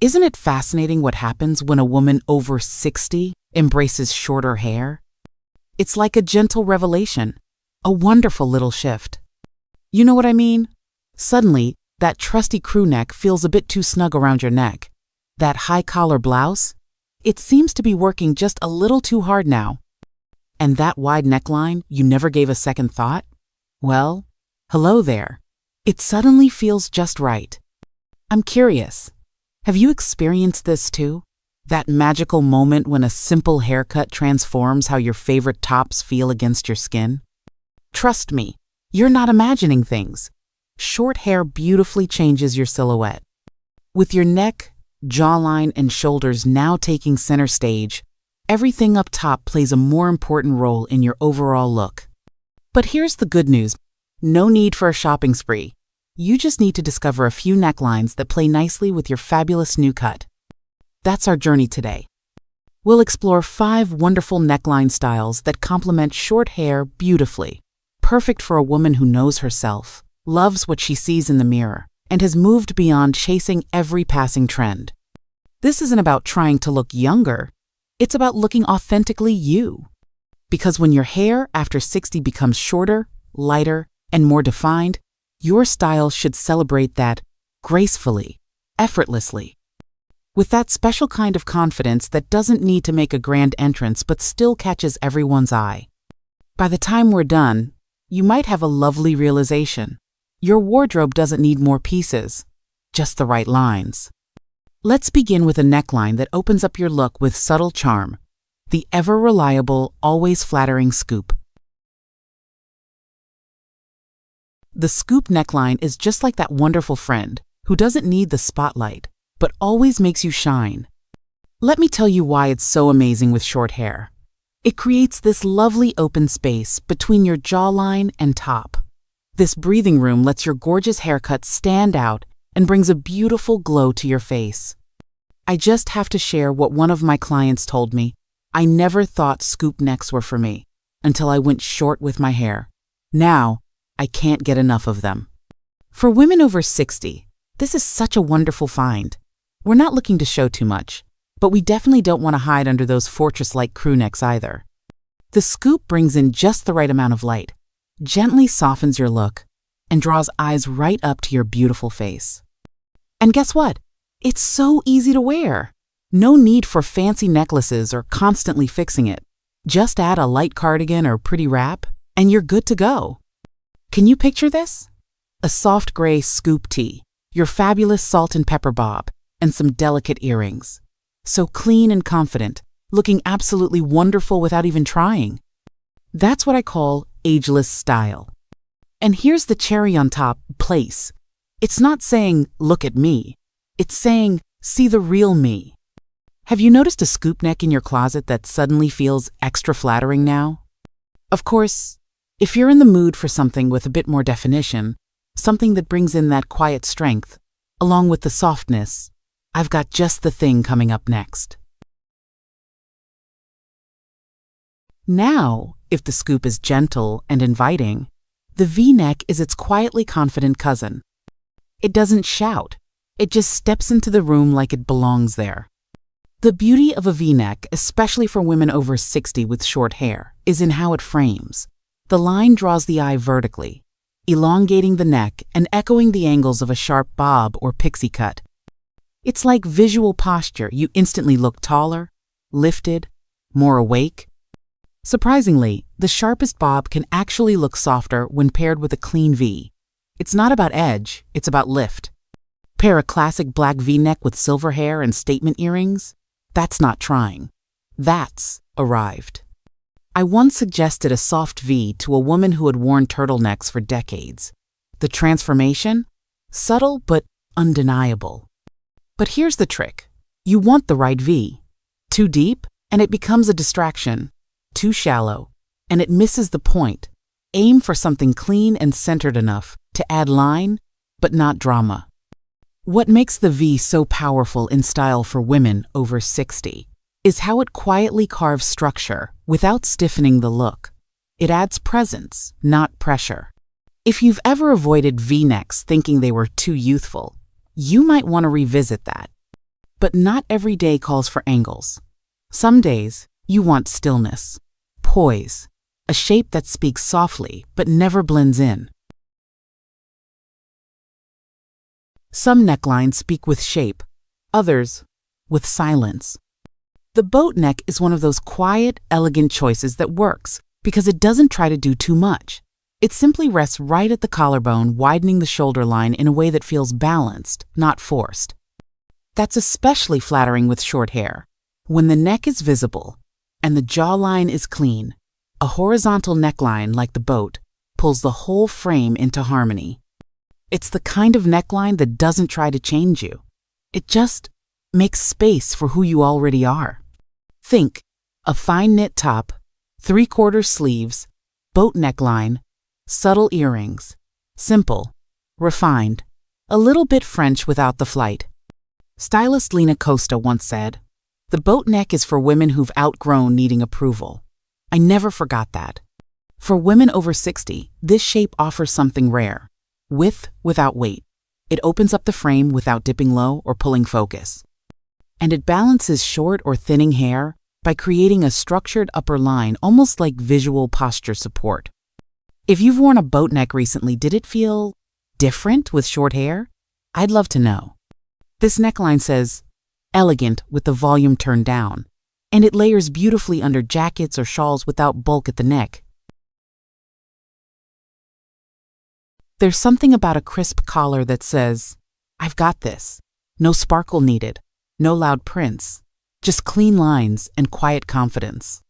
Isn't it fascinating what happens when a woman over 60 embraces shorter hair? It's like a gentle revelation, a wonderful little shift. You know what I mean? Suddenly, that trusty crew neck feels a bit too snug around your neck. That high collar blouse? It seems to be working just a little too hard now. And that wide neckline you never gave a second thought? Well, hello there. It suddenly feels just right. I'm curious. Have you experienced this too? That magical moment when a simple haircut transforms how your favorite tops feel against your skin? Trust me, you're not imagining things. Short hair beautifully changes your silhouette. With your neck, jawline, and shoulders now taking center stage, everything up top plays a more important role in your overall look. But here's the good news. No need for a shopping spree. You just need to discover a few necklines that play nicely with your fabulous new cut. That's our journey today. We'll explore 5 wonderful neckline styles that complement short hair beautifully, perfect for a woman who knows herself, loves what she sees in the mirror, and has moved beyond chasing every passing trend. This isn't about trying to look younger. It's about looking authentically you. Because when your hair after 60 becomes shorter, lighter, and more defined, your style should celebrate that gracefully, effortlessly. With that special kind of confidence that doesn't need to make a grand entrance but still catches everyone's eye. By the time we're done, you might have a lovely realization. Your wardrobe doesn't need more pieces, just the right lines. Let's begin with a neckline that opens up your look with subtle charm, the ever-reliable, always flattering scoop. The scoop neckline is just like that wonderful friend who doesn't need the spotlight, but always makes you shine. Let me tell you why it's so amazing with short hair. It creates this lovely open space between your jawline and top. This breathing room lets your gorgeous haircut stand out and brings a beautiful glow to your face. I just have to share what one of my clients told me. I never thought scoop necks were for me until I went short with my hair. Now, I can't get enough of them. For women over 60, this is such a wonderful find. We're not looking to show too much, but we definitely don't want to hide under those fortress-like crew necks either. The scoop brings in just the right amount of light, gently softens your look, and draws eyes right up to your beautiful face. And guess what? It's so easy to wear. No need for fancy necklaces or constantly fixing it. Just add a light cardigan or pretty wrap, and you're good to go. Can you picture this? A soft gray scoop tee, your fabulous salt and pepper bob, and some delicate earrings. So clean and confident, looking absolutely wonderful without even trying. That's what I call ageless style. And here's the cherry on top, place. It's not saying, look at me. It's saying, see the real me. Have you noticed a scoop neck in your closet that suddenly feels extra flattering now? Of course, if you're in the mood for something with a bit more definition, something that brings in that quiet strength, along with the softness, I've got just the thing coming up next. Now, if the scoop is gentle and inviting, the V-neck is its quietly confident cousin. It doesn't shout. It just steps into the room like it belongs there. The beauty of a V-neck, especially for women over 60 with short hair, is in how it frames. The line draws the eye vertically, elongating the neck and echoing the angles of a sharp bob or pixie cut. It's like visual posture. You instantly look taller, lifted, more awake. Surprisingly, the sharpest bob can actually look softer when paired with a clean V. It's not about edge, it's about lift. Pair a classic black V-neck with silver hair and statement earrings? That's not trying. That's arrived. I once suggested a soft V to a woman who had worn turtlenecks for decades. The transformation? Subtle but undeniable. But here's the trick. You want the right V. Too deep, and it becomes a distraction. Too shallow, and it misses the point. Aim for something clean and centered enough to add line, but not drama. What makes the V so powerful in style for women over 60 is how it quietly carves structure without stiffening the look. It adds presence, not pressure. If you've ever avoided V-necks thinking they were too youthful, you might want to revisit that. But not every day calls for angles. Some days, you want stillness, poise, a shape that speaks softly but never blends in. Some necklines speak with shape, others with silence. The boat neck is one of those quiet, elegant choices that works because it doesn't try to do too much. It simply rests right at the collarbone, widening the shoulder line in a way that feels balanced, not forced. That's especially flattering with short hair. When the neck is visible and the jawline is clean, a horizontal neckline like the boat pulls the whole frame into harmony. It's the kind of neckline that doesn't try to change you. It just makes space for who you already are. Think a fine knit top, 3/4 sleeves, boat neckline, subtle earrings, simple, refined, a little bit French without the flight. Stylist Lena Costa once said, "The boat neck is for women who've outgrown needing approval." I never forgot that. For women over 60, this shape offers something rare: width without weight. It opens up the frame without dipping low or pulling focus. And it balances short or thinning hair by creating a structured upper line, almost like visual posture support. If you've worn a boat neck recently, did it feel different with short hair? I'd love to know. This neckline says, elegant with the volume turned down, and it layers beautifully under jackets or shawls without bulk at the neck. There's something about a crisp collar that says, I've got this. No sparkle needed, no loud prints, just clean lines and quiet confidence.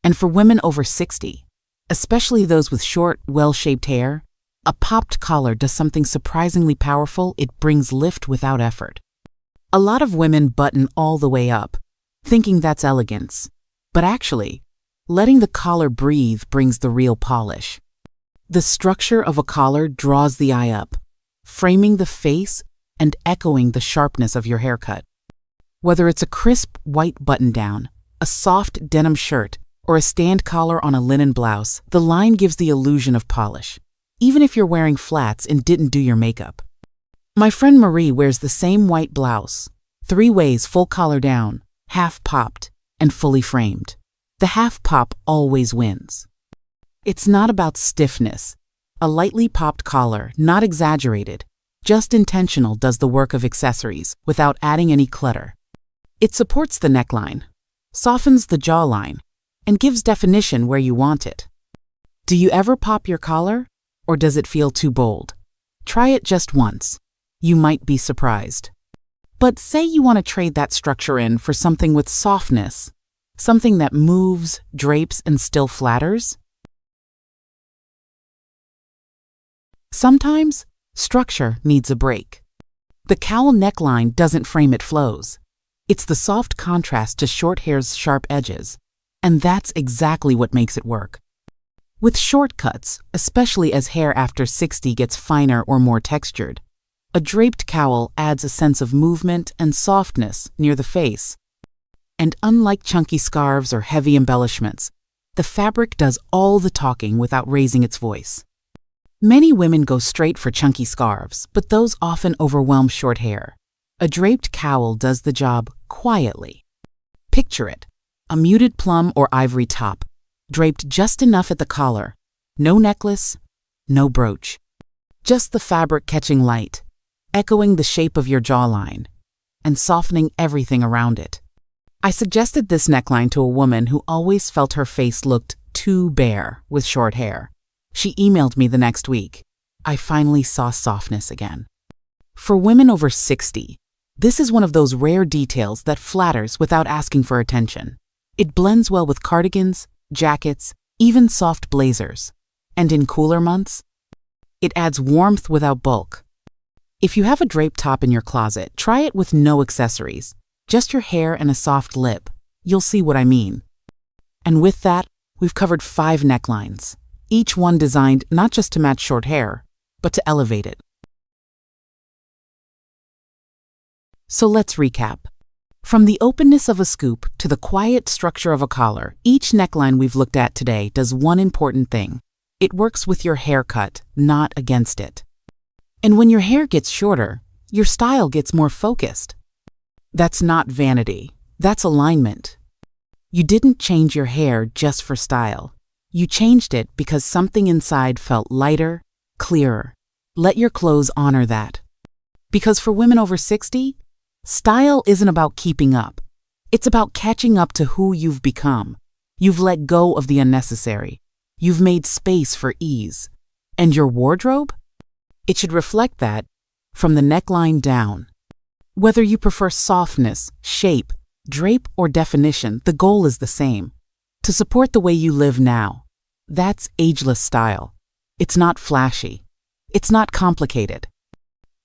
And for women over 60, especially those with short, well-shaped hair, a popped collar does something surprisingly powerful. It brings lift without effort. A lot of women button all the way up, thinking that's elegance. But actually, letting the collar breathe brings the real polish. The structure of a collar draws the eye up, framing the face and echoing the sharpness of your haircut. Whether it's a crisp white button-down, a soft denim shirt, or a stand collar on a linen blouse, the line gives the illusion of polish, even if you're wearing flats and didn't do your makeup. My friend Marie wears the same white blouse, 3 ways full collar down, half popped, and fully framed. The half pop always wins. It's not about stiffness. A lightly popped collar, not exaggerated, just intentional, does the work of accessories without adding any clutter. It supports the neckline, softens the jawline, and gives definition where you want it. Do you ever pop your collar, or does it feel too bold? Try it just once. You might be surprised. But say you want to trade that structure in for something with softness, something that moves, drapes, and still flatters. Sometimes, structure needs a break. The cowl neckline doesn't frame, it flows. It's the soft contrast to short hair's sharp edges, and that's exactly what makes it work. With shortcuts, especially as hair after 60 gets finer or more textured, a draped cowl adds a sense of movement and softness near the face. And unlike chunky scarves or heavy embellishments, the fabric does all the talking without raising its voice. Many women go straight for chunky scarves, but those often overwhelm short hair. A draped cowl does the job quietly. Picture it, a muted plum or ivory top, draped just enough at the collar, no necklace, no brooch. Just the fabric catching light, echoing the shape of your jawline, and softening everything around it. I suggested this neckline to a woman who always felt her face looked too bare with short hair. She emailed me the next week. I finally saw softness again. For women over 60, this is one of those rare details that flatters without asking for attention. It blends well with cardigans, jackets, even soft blazers. And in cooler months, it adds warmth without bulk. If you have a draped top in your closet, try it with no accessories, just your hair and a soft lip. You'll see what I mean. And with that, we've covered 5 necklines, each one designed not just to match short hair, but to elevate it. So let's recap. From the openness of a scoop to the quiet structure of a collar, each neckline we've looked at today does one important thing. It works with your haircut, not against it. And when your hair gets shorter, your style gets more focused. That's not vanity. That's alignment. You didn't change your hair just for style. You changed it because something inside felt lighter, clearer. Let your clothes honor that. Because for women over 60, style isn't about keeping up. It's about catching up to who you've become. You've let go of the unnecessary. You've made space for ease. And your wardrobe? It should reflect that from the neckline down. Whether you prefer softness, shape, drape, or definition, the goal is the same. To support the way you live now. That's ageless style. It's not flashy. It's not complicated.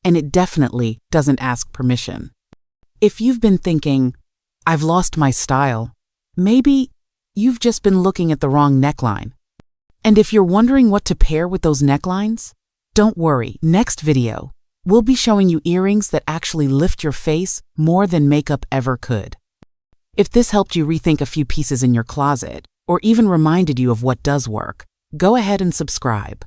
And it definitely doesn't ask permission. If you've been thinking, I've lost my style, maybe you've just been looking at the wrong neckline. And if you're wondering what to pair with those necklines, don't worry, next video, we'll be showing you earrings that actually lift your face more than makeup ever could. If this helped you rethink a few pieces in your closet, or even reminded you of what does work, go ahead and subscribe.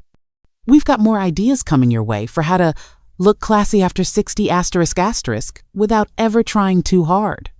We've got more ideas coming your way for how to look classy after 60 *** without ever trying too hard.